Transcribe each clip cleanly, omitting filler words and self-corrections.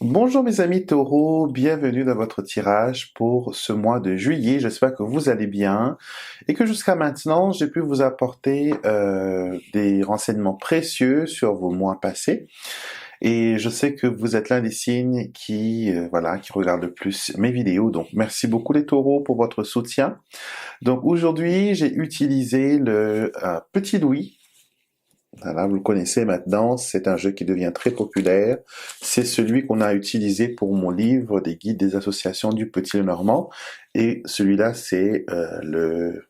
Bonjour mes amis taureaux, bienvenue dans votre tirage pour ce mois de juillet. J'espère que vous allez bien et que jusqu'à maintenant, j'ai pu vous apporter des renseignements précieux sur vos mois passés. Et je sais que vous êtes l'un des signes qui regardent le plus mes vidéos. Donc merci beaucoup les taureaux pour votre soutien. Donc aujourd'hui, j'ai utilisé le Petit Louis. Voilà, vous le connaissez maintenant, c'est un jeu qui devient très populaire. C'est celui qu'on a utilisé pour mon livre des guides des associations du Petit Lenormand. Et celui-là, c'est le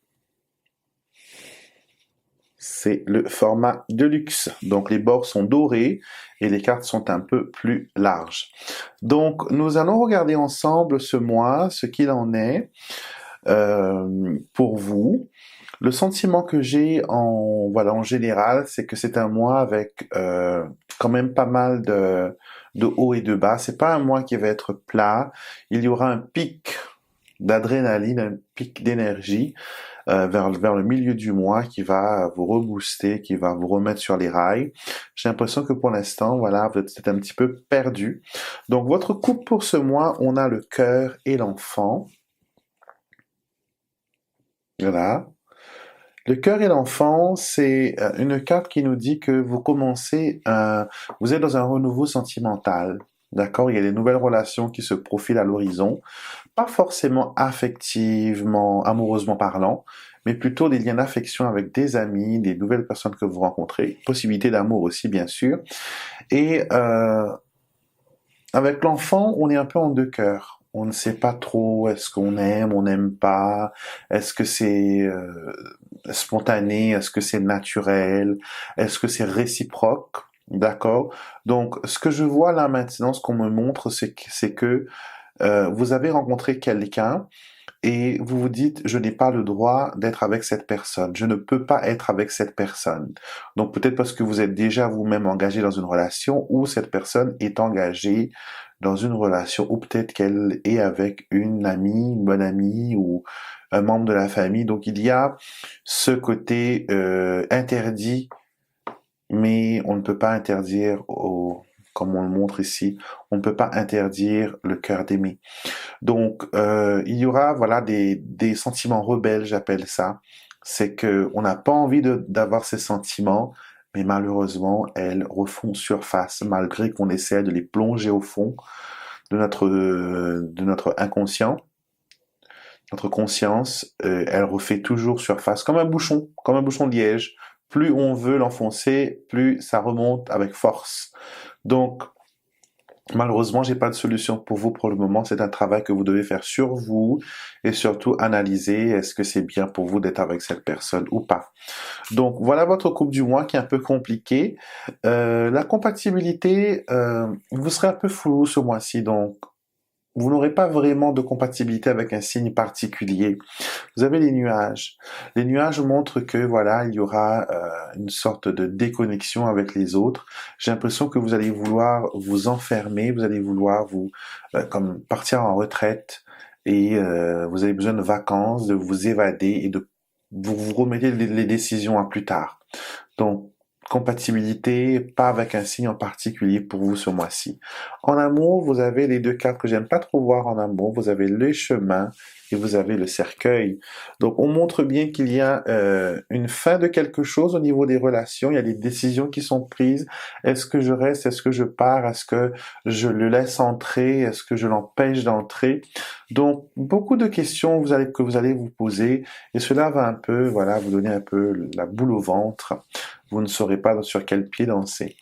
format Deluxe. Donc les bords sont dorés et les cartes sont un peu plus larges. Donc nous allons regarder ensemble ce mois, ce qu'il en est pour vous. Le sentiment que j'ai en général, c'est que c'est un mois avec quand même pas mal de hauts et de bas. C'est pas un mois qui va être plat. Il y aura un pic d'adrénaline, un pic d'énergie vers le milieu du mois qui va vous rebooster, qui va vous remettre sur les rails. J'ai l'impression que pour l'instant, voilà, vous êtes un petit peu perdu. Donc votre couple pour ce mois, on a le cœur et l'enfant. Voilà. Le cœur et l'enfant, c'est une carte qui nous dit que vous êtes dans un renouveau sentimental, d'accord? Il y a des nouvelles relations qui se profilent à l'horizon, pas forcément affectivement, amoureusement parlant, mais plutôt des liens d'affection avec des amis, des nouvelles personnes que vous rencontrez, possibilité d'amour aussi bien sûr. Et avec l'enfant, on est un peu en deux cœurs. On ne sait pas trop, est-ce qu'on aime, on n'aime pas, est-ce que c'est spontané, est-ce que c'est naturel, est-ce que c'est réciproque, d'accord? Donc, ce que je vois là maintenant, ce qu'on me montre, c'est que vous avez rencontré quelqu'un et vous vous dites, je n'ai pas le droit d'être avec cette personne, je ne peux pas être avec cette personne. Donc peut-être parce que vous êtes déjà vous-même engagé dans une relation ou cette personne est engagée dans une relation ou peut-être qu'elle est avec une amie, une bonne amie ou un membre de la famille. Donc il y a ce côté interdit, mais on ne peut pas interdire comme on le montre ici, on ne peut pas interdire le cœur d'aimer. Donc, il y aura des sentiments rebelles, j'appelle ça. C'est que on n'a pas envie d'avoir ces sentiments, mais malheureusement, elles refont surface malgré qu'on essaie de les plonger au fond de notre inconscient, notre conscience. Elle refait toujours surface comme un bouchon de liège. Plus on veut l'enfoncer, plus ça remonte avec force. Donc, malheureusement, j'ai pas de solution pour vous pour le moment. C'est un travail que vous devez faire sur vous et surtout analyser est-ce que c'est bien pour vous d'être avec cette personne ou pas. Donc voilà votre couple du mois qui est un peu compliqué. La compatibilité, vous serez un peu flou ce mois-ci, donc vous n'aurez pas vraiment de compatibilité avec un signe particulier. Vous avez les nuages. Les nuages montrent que voilà, il y aura une sorte de déconnexion avec les autres. J'ai l'impression que vous allez vouloir vous enfermer, vous allez vouloir vous comme partir en retraite et vous avez besoin de vacances, de vous évader et de vous remettez les décisions à plus tard. Donc compatibilité, pas avec un signe en particulier pour vous ce mois-ci. En amour, vous avez les deux cartes que j'aime pas trop voir en amour. Vous avez le chemin et vous avez le cercueil. Donc on montre bien qu'il y a une fin de quelque chose au niveau des relations. Il y a des décisions qui sont prises. Est-ce que je reste? Est-ce que je pars? Est-ce que je le laisse entrer? Est-ce que je l'empêche d'entrer? Donc beaucoup de questions que vous allez vous poser et cela va un peu vous donner un peu la boule au ventre. Vous ne saurez pas sur quel pied danser.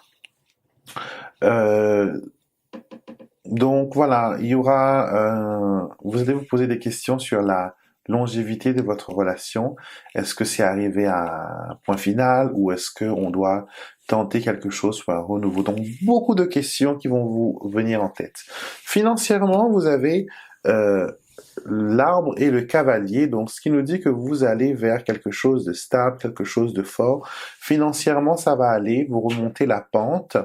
Donc voilà, il y aura, vous allez vous poser des questions sur la longévité de votre relation. Est-ce que c'est arrivé à un point final ou est-ce qu'on doit tenter quelque chose pour un renouveau? Donc beaucoup de questions qui vont vous venir en tête. Financièrement, vous avez l'arbre et le cavalier, donc ce qui nous dit que vous allez vers quelque chose de stable, quelque chose de fort. Financièrement, ça va aller, vous remontez la pente.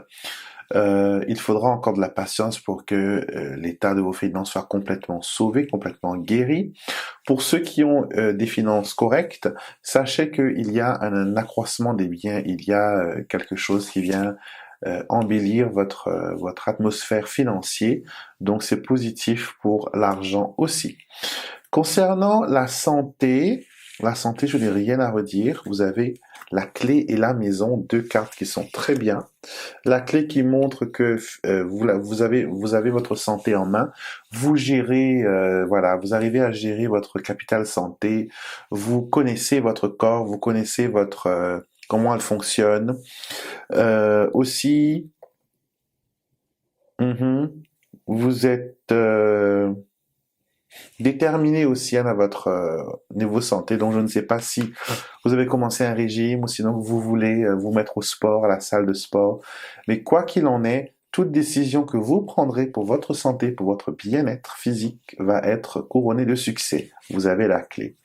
Il faudra encore de la patience pour que l'état de vos finances soit complètement sauvé, complètement guéri. Pour ceux qui ont des finances correctes, sachez qu'il y a un accroissement des biens, il y a quelque chose qui vient embellir votre atmosphère financière. Donc c'est positif pour l'argent aussi. Concernant la santé, je n'ai rien à redire. Vous avez la clé et la maison, deux cartes qui sont très bien. La clé qui montre que vous avez votre santé en main. Vous gérez, voilà, vous arrivez à gérer votre capital santé. Vous connaissez votre corps, vous connaissez votre comment elle fonctionne. Aussi, mhm, vous êtes déterminé aussi hein, à votre niveau santé. Donc, je ne sais pas si vous avez commencé un régime ou sinon vous voulez vous mettre au sport, à la salle de sport. Mais quoi qu'il en est, toute décision que vous prendrez pour votre santé, pour votre bien-être physique, va être couronnée de succès. Vous avez la clé.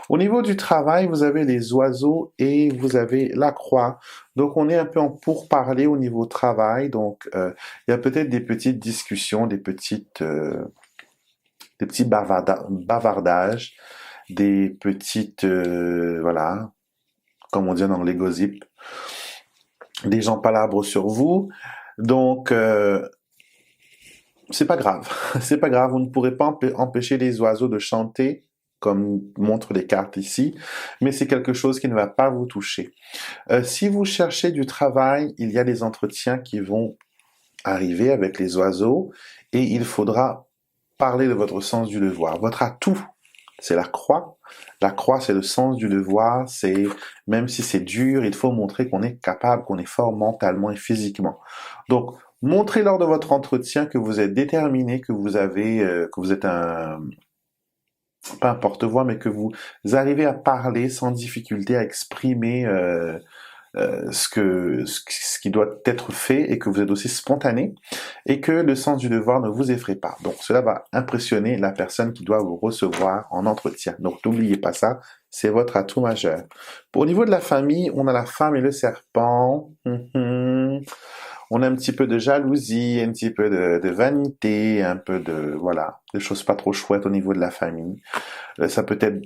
Au niveau du travail, vous avez les oiseaux et vous avez la croix. Donc, on est un peu en pourparlers au niveau travail. Donc, il y a peut-être des petites discussions, des petits bavardages, des petites, voilà, comme on dit en anglais, gossip, des gens palabres sur vous. Donc, c'est pas grave. C'est pas grave. Vous ne pourrez pas empêcher les oiseaux de chanter, comme montrent les cartes ici, mais c'est quelque chose qui ne va pas vous toucher. Si vous cherchez du travail, il y a des entretiens qui vont arriver avec les oiseaux et il faudra parler de votre sens du devoir. Votre atout, c'est la croix. La croix, c'est le sens du devoir. C'est, même si c'est dur, il faut montrer qu'on est capable, qu'on est fort mentalement et physiquement. Donc, montrez lors de votre entretien que vous êtes déterminé, que vous êtes pas un porte-voix, mais que vous arrivez à parler sans difficulté, à exprimer ce qui doit être fait et que vous êtes aussi spontané et que le sens du devoir ne vous effraie pas. Donc cela va impressionner la personne qui doit vous recevoir en entretien. Donc n'oubliez pas ça, c'est votre atout majeur. Au niveau de la famille, on a la femme et le serpent. On a un petit peu de jalousie, un petit peu de vanité, un peu de, voilà, des choses pas trop chouettes au niveau de la famille. Ça peut être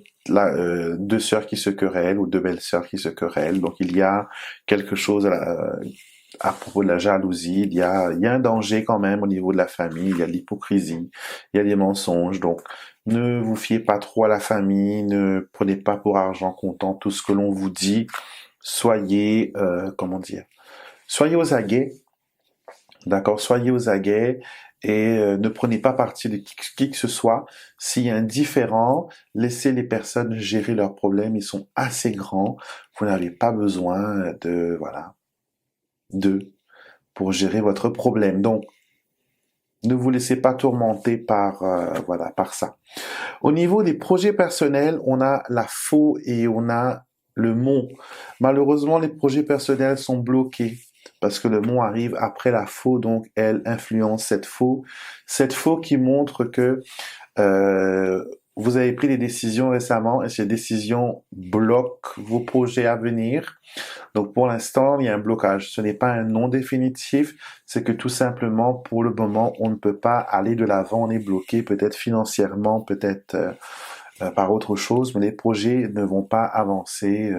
deux sœurs qui se querellent ou deux belles sœurs qui se querellent. Donc il y a quelque chose à propos de la jalousie. Il y a un danger quand même au niveau de la famille. Il y a de l'hypocrisie, il y a des mensonges. Donc ne vous fiez pas trop à la famille. Ne prenez pas pour argent comptant tout ce que l'on vous dit. Soyez, comment dire, soyez aux aguets. D'accord, soyez aux aguets et ne prenez pas parti de qui que ce soit. S'il y a un différend, laissez les personnes gérer leurs problèmes. Ils sont assez grands. Vous n'avez pas besoin de, voilà, d'eux pour gérer votre problème. Donc, ne vous laissez pas tourmenter par, voilà, par ça. Au niveau des projets personnels, on a la faux et on a le mont. Malheureusement, les projets personnels sont bloqués parce que le mont arrive après la faux, donc elle influence cette faux. Cette faux qui montre que vous avez pris des décisions récemment et ces décisions bloquent vos projets à venir. Donc pour l'instant, il y a un blocage. Ce n'est pas un non définitif, c'est que tout simplement, pour le moment, on ne peut pas aller de l'avant, on est bloqué peut-être financièrement, peut-être par autre chose, mais les projets ne vont pas avancer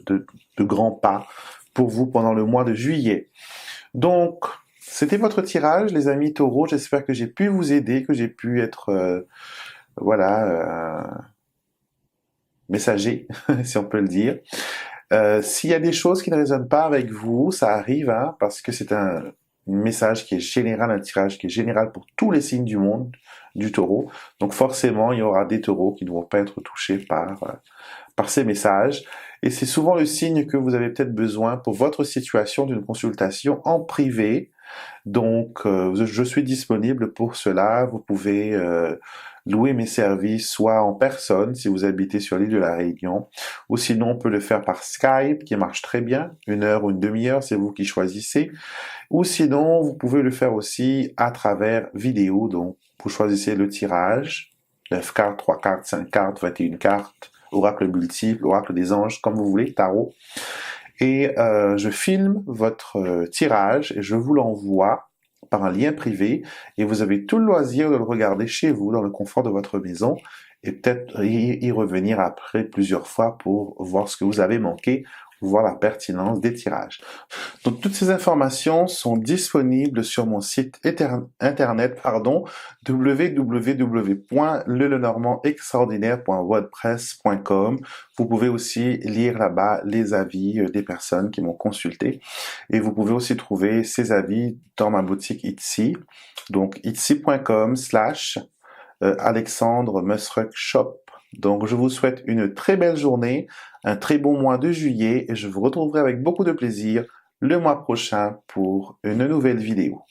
de grands pas pour vous pendant le mois de juillet. Donc, c'était votre tirage, les amis taureaux. J'espère que j'ai pu vous aider, que j'ai pu être, messager, si on peut le dire. S'il y a des choses qui ne résonnent pas avec vous, ça arrive, hein, parce que c'est un message qui est général, un tirage qui est général pour tous les signes du monde du taureau. Donc forcément, il y aura des taureaux qui ne vont pas être touchés par ces messages. Et c'est souvent le signe que vous avez peut-être besoin pour votre situation d'une consultation en privé. Donc, je suis disponible pour cela. Vous pouvez louer mes services soit en personne si vous habitez sur l'île de la Réunion, ou sinon on peut le faire par Skype qui marche très bien, 1 heure ou une demi-heure, c'est vous qui choisissez. Ou sinon, vous pouvez le faire aussi à travers vidéo. Donc, vous choisissez le tirage, 9 cartes, 3 cartes, 5 cartes, 21 cartes, oracle multiple, oracle des anges, comme vous voulez, tarot. Et je filme votre tirage et je vous l'envoie par un lien privé et vous avez tout le loisir de le regarder chez vous, dans le confort de votre maison et peut-être y revenir après plusieurs fois pour voir ce que vous avez manqué Voilà, pertinence des tirages. Donc toutes ces informations sont disponibles sur mon site internet, www.lelenormandextraordinaire.wordpress.com. Vous pouvez aussi lire là-bas les avis des personnes qui m'ont consulté, et vous pouvez aussi trouver ces avis dans ma boutique Etsy, donc etsy.com/Alexandre Musruck Shop. Donc je vous souhaite une très belle journée, un très bon mois de juillet, et je vous retrouverai avec beaucoup de plaisir le mois prochain pour une nouvelle vidéo.